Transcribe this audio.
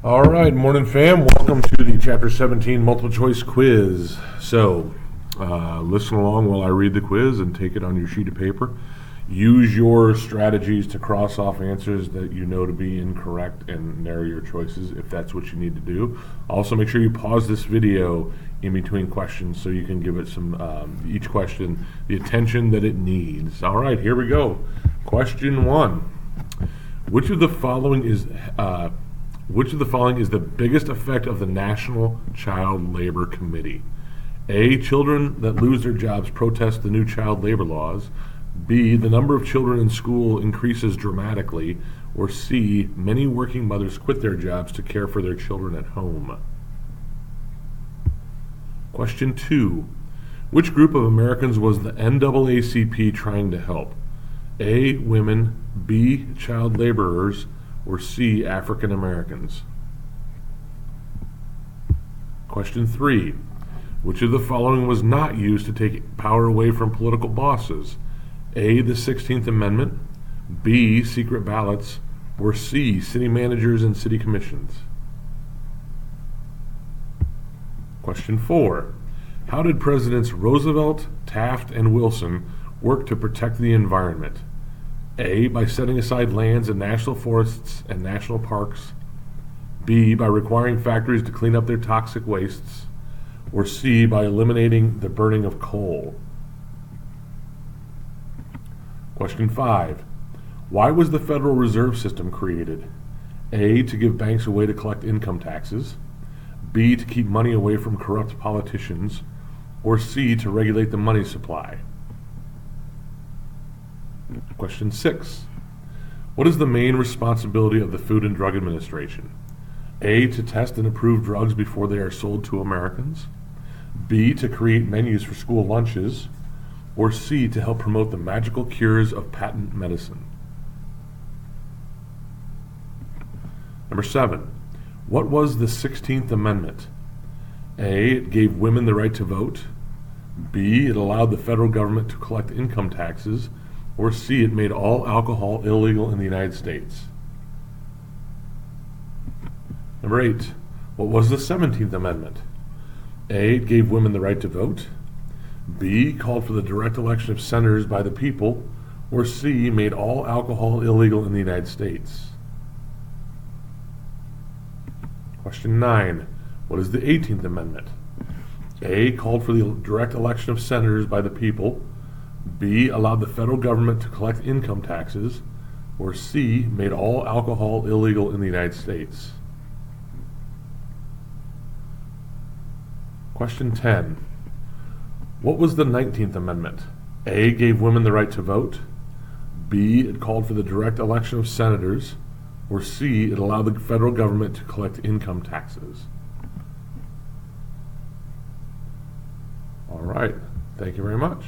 All right, morning fam. Welcome to the Chapter 17 multiple choice quiz. Listen along while I read the quiz and take it on your sheet of paper. Use your strategies to cross off answers that you know to be incorrect and narrow your choices if that's what you need to do. Also, make sure you pause this video in between questions so you can give it each question the attention that it needs. All right, here we go. Question 1. Which of the following is the biggest effect of the National Child Labor Committee? A. Children that lose their jobs protest the new child labor laws. B. The number of children in school increases dramatically. Or C. Many working mothers quit their jobs to care for their children at home. Question 2. Which group of Americans was the NAACP trying to help? A. Women. B. Child laborers. Or C. African Americans. Question 3. Which of the following was not used to take power away from political bosses? A. The 16th Amendment. B. Secret ballots. Or C. City managers and city commissions. Question 4. How did Presidents Roosevelt, Taft, and Wilson work to protect the environment? A. By setting aside lands in national forests and national parks. B. By requiring factories to clean up their toxic wastes. Or C. By eliminating the burning of coal. Question 5. Why was the Federal Reserve System created? A. To give banks a way to collect income taxes. B. To keep money away from corrupt politicians. Or C. To regulate the money supply. Question 6. What is the main responsibility of the Food and Drug Administration? A. To test and approve drugs before they are sold to Americans. B. To create menus for school lunches. Or C. To help promote the magical cures of patent medicine. Number 7. What was the 16th Amendment? A. It gave women the right to vote. B. It allowed the federal government to collect income taxes. Or C. It made all alcohol illegal in the United States. Number 8. What was the 17th Amendment? A. It gave women the right to vote. B. Called for the direct election of senators by the people. Or C. Made all alcohol illegal in the United States. Question 9. What is the 18th Amendment? A. Called for the direct election of senators by the people. B. Allowed the federal government to collect income taxes. Or C. Made all alcohol illegal in the United States. Question 10. What was the 19th Amendment? A. Gave women the right to vote. B. It called for the direct election of senators. Or C. It allowed the federal government to collect income taxes. All right. Thank you very much.